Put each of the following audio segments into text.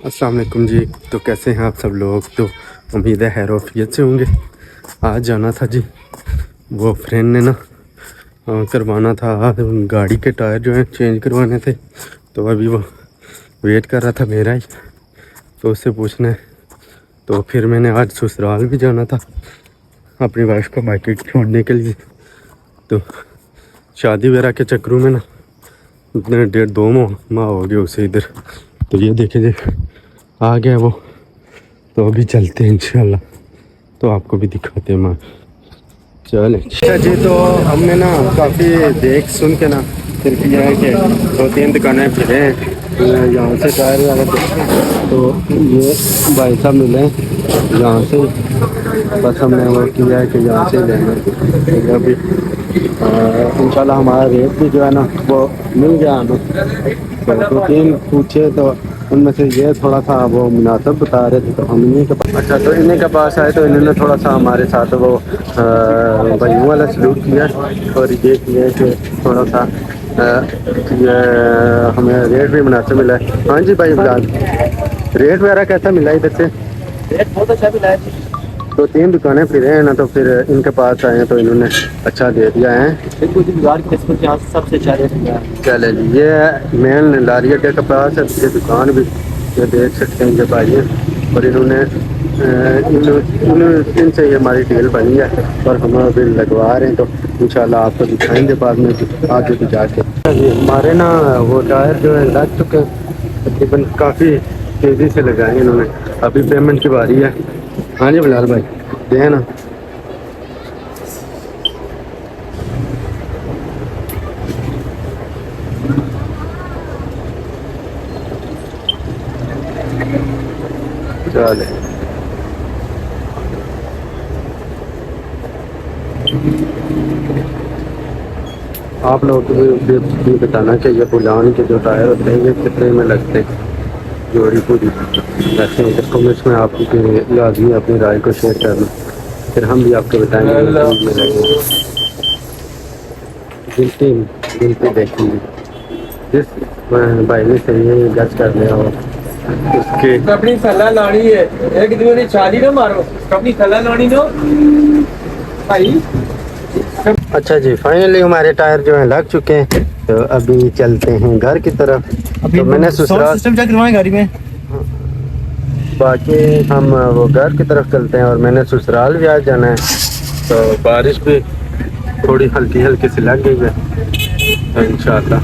अस्सलाम वालेकुम जी। तो कैसे हैं आप सब लोग। तो उम्मीद है खैर वाफियत से होंगे। आज जाना था जी, वो फ्रेंड ने ना करवाना था गाड़ी के टायर जो हैं चेंज करवाने थे। तो अभी वो वेट कर रहा था मेरा ही, तो उससे पूछना है। तो फिर मैंने आज ससुराल भी जाना था अपनी वाइफ को मार्केट छोड़ने के लिए। तो शादी वगैरह के चक्करों में ना इतने 1.5-2 माह हो गए उसे इधर। तो ये देखे आ गया वो। तो अभी चलते हैं इंशाल्लाह, तो आपको भी दिखाते हैं माँ। चलें। अच्छा जी, तो हमने ना काफ़ी देख सुन के ना फिर किया है कि 2-3 दुकानें फिरे हैं यहाँ से टायर वगैरह। तो ये भाई साहब मिले यहाँ से, बस हमने वो किया है कि यहाँ से लेंगे। तो अभी इंशाल्लाह हमारा रेट भी जो है ना वो मिल गया हमें। तो 2-3 पूछे तो उनमें से ये थोड़ा सा वो मुनासिब बता रहे थे। तो हम इन्हीं के पास, अच्छा तो इन्हीं के पास आए तो इन्होंने थोड़ा सा हमारे साथ वो भाइयों वाला सलूक किया और ये किया कि थोड़ा सा ये हमें रेट भी मुनासिब मिला है। हाँ जी भाई फिलहाल रेट वगैरह कैसा मिला इधर से। रेट बहुत अच्छा मिला है। 2-3 दुकानें फिरे हैं ना, तो फिर इनके पास आए हैं तो इन्होंने अच्छा दे दिया है। बिल्कुल बाजार की नस्बत यहाँ सबसे अच्छा रेट मिला है। चले जी, ये मेन लारिया के पास है ये दुकान भी, ये देख सकते हैं ये भाई है। और इन्होंने इनसे ये हमारी डील बनी है और हम अभी लगवा रहे हैं। तो इंशाल्लाह आपको दिखाएंगे बाद में आगे भी जाके। हमारे ना वो टायर जो है लग चुके हैं तकरीबन, काफ़ी तेज़ी से लगाए इन्होंने। अभी पेमेंट की बारी है। हाँ जी बिलाल भाई दें ना। चले आप लोग भी बताना कि ये बुलान के जो टायर होते हैं ये कितने में लगते हैं जोड़ी पूरी। वैसे कमेंट्स में आपकी लाजमी अपनी राय को शेयर करना, फिर हम भी आपको बताएंगे गिनती गिनती देखेंगे। जिस भाई ने सही गज कर लिया हो उसके अपनी सलाह लानी है, एक दिन में चाली ना मारो, अपनी सलाह लानी नो भाई। अच्छा जी, फाइनली हमारे टायर जो हैं लग चुके हैं। तो अभी चलते हैं घर की तरफ। तो मैंने ससुराल सिस्टम चेक करवाएं गाड़ी में, बाकी हम वो घर की तरफ चलते हैं। और मैंने ससुराल भी आज जाना है, तो बारिश भी थोड़ी हल्की हल्की सी लग गई है। तो इंशाल्लाह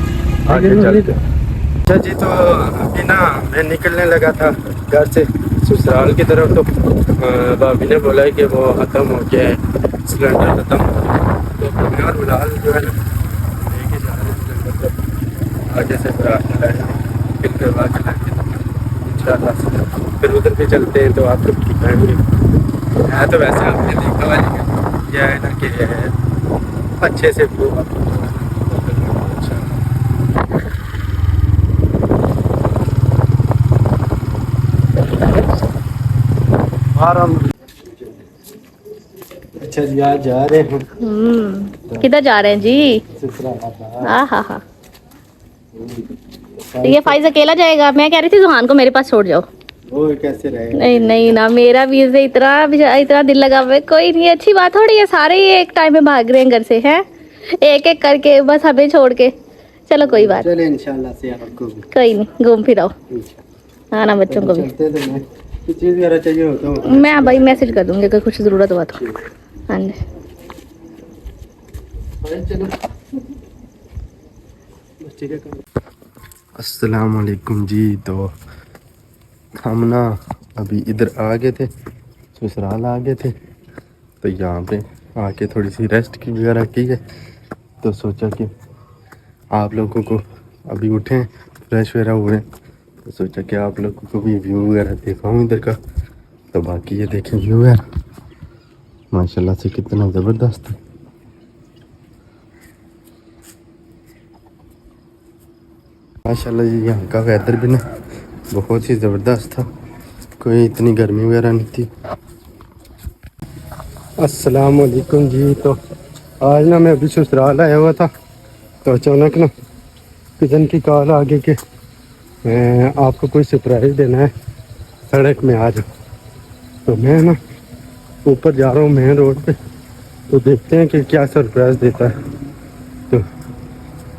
आगे चलते हैं। अच्छा जी, तो अभी ना मैं निकलने लगा था घर से ससुराल की तरफ। तो भाभी ने बोला कि वो ख़त्म हो गया है सिलेंडर ख़त्म। तो मैं और बिलाल जो है ना लेके जा रहे हैं सिलेंडर। तो आगे से फिर आने लगे फिर करवा के लाएंगे इंशाल्लाह। फिर उधर भी चलते हैं तो आप लोग दिखाएंगे। है तो वैसे आपने देखा हुआ, लेकिन यह है ना कि अच्छे से व्यू आपको आराम। अच्छा जी, आज जा रहे हैं। किधर जा रहे हैं जी। हाँ हाँ हाँ, तो ये फाइज अकेला जाएगा। मैं कह रही थी जुहान को मेरे पास छोड़ जाओ। वो कैसे रहेगा। नहीं नहीं ना, मेरा भी इसे इतना दिल लगा हुआ है। कोई नहीं, अच्छी बात थोड़ी है, सारे ही एक टाइम में भाग रहे हैं घर से हैं, एक एक करके बस हमें छोड़ के। चलो कोई बात, चले इंशाल्लाह से आपको भी। कोई नहीं, घूम फिर आओ। हाँ ना, बच्चों को भी चीज़ वगैरह चाहिए हो तो मैं भाई मैसेज कर दूंगी अगर कुछ ज़रूरत हुआ तो। हाँ जी चलो ठीक है। अस्सलाम वालेकुम जी। तो हम ना अभी इधर आ गए थे, ससुराल आ गए थे। तो यहाँ पे आके थोड़ी सी रेस्ट की वगैरह की है। तो सोचा कि आप लोगों को अभी उठे फ्रेश वगैरह हुए, तो सोचा कि आप लोगों को भी व्यू वगैरह दिखाऊँ इधर का। तो बाकी ये देखें व्यू यार माशाल्लाह से कितना ज़बरदस्त है। माशाल्लाह जी, यहाँ का वेदर भी ना बहुत ही ज़बरदस्त था, कोई इतनी गर्मी वगैरह नहीं थी। अस्सलाम वालेकुम जी। तो आज ना मैं अभी ससुराल आया हुआ था, तो अचानक ना किचन की कॉल आ गई कि आपको कोई सरप्राइज़ देना है। सड़क में आ जाओ। तो मैं ना ऊपर जा रहा हूँ मेन रोड पे, तो देखते हैं कि क्या सरप्राइज देता है। तो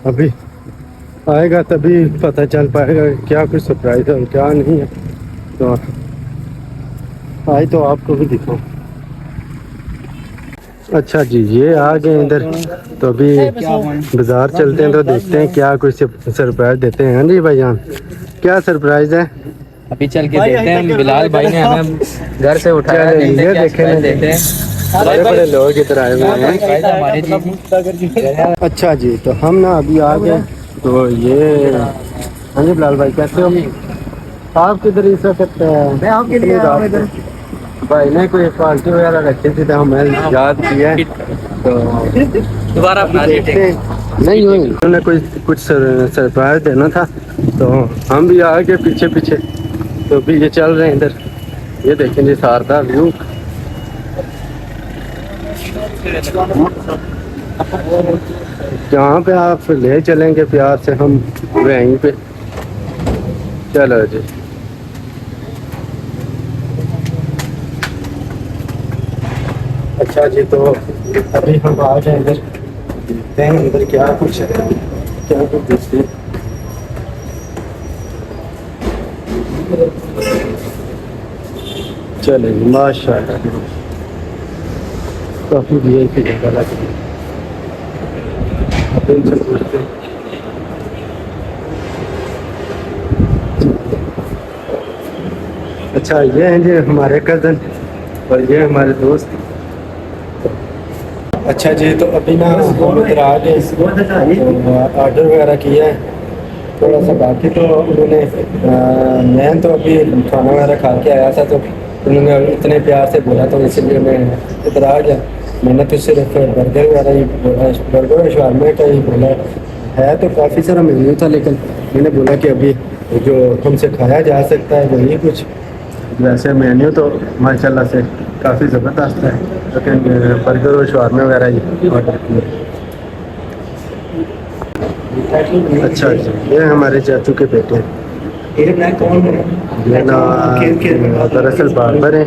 अभी आएगा तभी पता चल पाएगा कि क्या कुछ सरप्राइज है और क्या नहीं है। तो आए तो आपको भी दिखाऊं। अच्छा जी, ये आ गए इधर। तो अभी बाजार चलते हैं तो देखते हैं क्या कुछ सरप्राइज देते हैं। हाँ जी भाईजान, क्या सरप्राइज है? अभी चल के देखते हैं। बिलाल भाई ने हमें घर से उठाया, चलो, देखते ये हैं क्या देखें surprise ना। देते हैं। बड़े बड़े लोग इधर आए हुए हैं। surprise हमारे जी। अच्छा जी, तो हम ना अभी आ गए। तो ये हाँ जी बिलाल भाई, कैसे हो आप? किधर इस वक्त? मैं आपके लिए इधर भाई ने कोई पार्टी वगैरह रखी थी तो हमें याद किया है। तो दोबारा अपना देखते हैं। नहीं हुई, उन्होंने कुछ सरप्राइज देना था, तो हम भी आ गए पीछे पीछे। तो भी ये चल रहे हैं इधर। ये देखें जी शारदा व्यू। जहाँ पे आप ले चलेंगे प्यार से हम वहीं पे। चलो जी। अच्छा जी, तो अभी हम आ गए इधर। देखते हैं इधर क्या कुछ है, क्या कुछ देखते हैं। चले माशाल्लाह, काफी वीआईपी जगह लग रही है। अब इनसे पूछते हैं। अच्छा, ये हैं जी हमारे कज़न और ये हमारे दोस्त। अच्छा जी, तो अभी ना हम इधर आ गए, ऑर्डर वगैरह किया है। थोड़ा सा बाकी तो उन्होंने मैं तो अभी खाना वगैरह खा के आया था, तो उन्होंने इतने प्यार से बोला तो इसलिए मैं इधर आ गया। मैंने तो सिर्फ बर्गर वगैरह ही बोला, बर्गर और शार्मा का ही बोला है। तो काफ़ी सारा मेन्यू था, लेकिन मैंने बोला कि अभी जो हमसे खाया जा सकता है वही कुछ। वैसे मेन्यू तो माशाल्लाह से काफ़ी ज़बरदस्त है, लेकिन बर्गर और शार्मा वगैरह ही ऑर्डर किए। अच्छा जी, ये हमारे चाचू के बेटे ये ना दरअसल बार्बर है,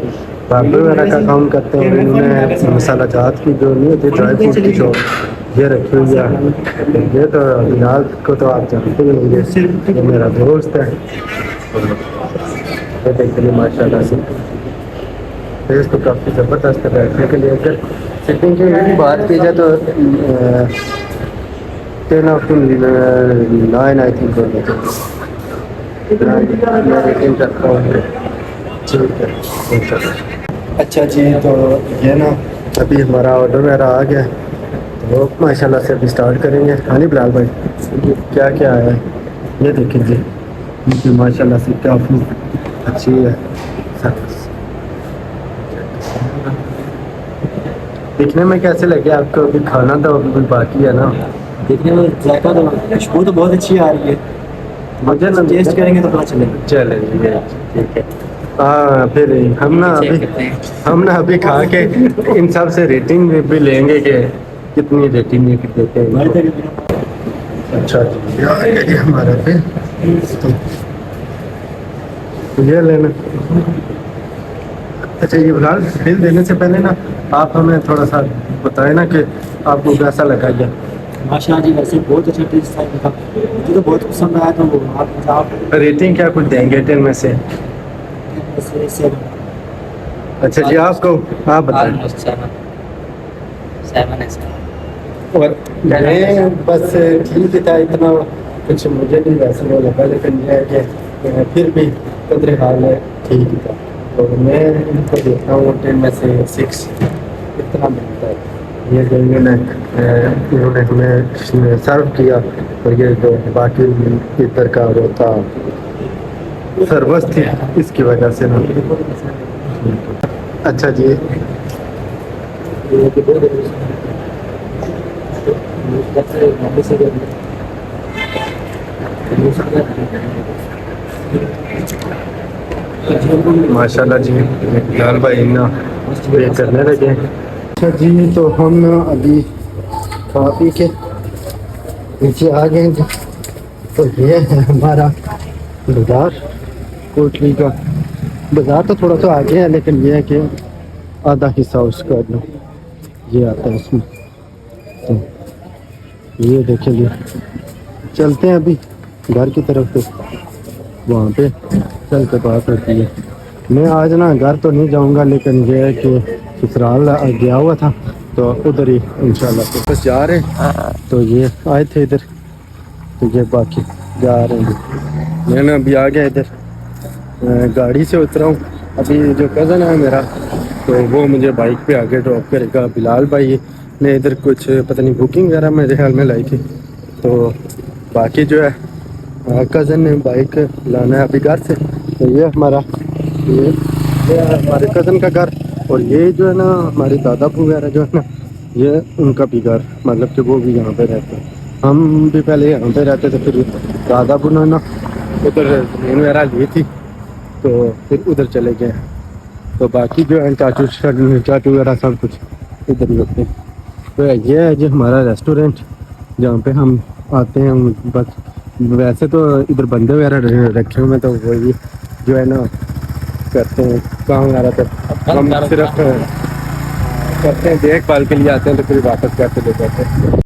बार्बर वगैरह का काम करते हैं। उन्होंने मसाला जात की जो नहीं होती ड्राई फ्रूट की शॉप ये रखी हुई है। ये तो बिलाल को तो आप जानते ही होंगे, ये मेरा दोस्त है। ये देखिए माशाल्लाह से फेस तो काफ़ी ज़बरदस्त है बैठने के लिए। अगर सिटिंग की बात की जाए तो 10 out of 9 आई थिंक होना चाहिए। अच्छा जी, तो ये ना अभी हमारा ऑर्डर वगैरह आ गया है, तो माशाल्लाह से अभी स्टार्ट करेंगे। हाँ जी बिलाल भाई, क्या क्या आया है ये देखिए जी। ये माशाल्लाह से काफ़ी अच्छी है। दिखने में कैसे लगे आपको? अभी खाना तो अभी बाकी है ना। देखने में जायका तो खुशबू तो बहुत अच्छी आ रही है। मुझे ना टेस्ट करेंगे तो पता चलेगा। चलेंगे, ठीक है। हाँ, फिर हम ना अभी खा के इन सब से रेटिंग भी लेंगे कि कितनी रेटिंग देते हैं। अच्छा जी, हमारा फिर तो ये लेना। अच्छा, ये फिलहाल बिल देने से पहले ना आप हमें थोड़ा सा बताएं ना कि आपको कैसा लगा ये। माशाल्लाह जी, वैसे बहुत अच्छा टेस्ट था इनका, मुझे तो बहुत पसंद आया। तो आप रेटिंग क्या कुछ देंगे 10 में से? अच्छा जी, आपको आप बताएं। और मैं बस ठीक ही था, इतना कुछ मुझे नहीं वैसे वो लगा, लेकिन ये है कि फिर भी कदर हाल है ठीक ही था। तो मैं इनको देता हूँ 10 में से 6 इतना मिलता है। ये जो इन्होंने हमें सर्व किया, और ये जो बाकी इधर का वो था सर्विस थी, इसकी वजह से ना। अच्छा जी, माशाल्लाह जी, लाल भाई ना ये करने लगे। अच्छा जी, तो हम ना अभी खा पी के नीचे आ गए हैं। तो ये है हमारा बाजार कोटली का। बाजार तो थोड़ा सा आगे है, लेकिन ये है कि आधा हिस्सा उसका जो ये आता है इसमें। तो ये देखेंगे, चलते हैं अभी घर की तरफ। तो वहाँ पे चल के बात होती है। मैं आज ना घर तो नहीं जाऊँगा, लेकिन ये है कि ससुराल गया हुआ था तो उधर ही इंशाल्लाह तो बस जा रहे हैं। तो ये आए थे इधर, तो ये बाकी जा रहे हैं। मैं ना अभी आ गया इधर, गाड़ी से उतरा हूँ। अभी जो कज़न है मेरा, तो वो मुझे बाइक पे आगे ड्रॉप करेगा। बिलाल भाई ने इधर कुछ पता नहीं बुकिंग वगैरह मेरे ख्याल में लाई थी। तो बाकी जो है कज़न ने बाइक लाना है अभी घर से। तो ये हमारा ये हमारे कज़न का घर, और ये जो है ना हमारे दादा वगैरह जो है ना, ये उनका भी घर, मतलब कि वो भी यहाँ पे रहते हैं। हम भी पहले यहाँ पे रहते थे, फिर दादा ने ना उधर ज़मीन वगैरह ली थी, तो फिर उधर चले गए। तो बाकी जो है चाचू चाचू वगैरह सब कुछ इधर ही होते हैं। तो ये है जी हमारा रेस्टोरेंट, जहाँ पे हम आते हैं। बस वैसे तो इधर बंदे वगैरह रखे हुए हैं, तो वही जो है ना करते हैं काम वगैरह। तो हम सिर्फ करते हैं देखभाल के लिए आते हैं, तो फिर वापस करके ले जाते हैं।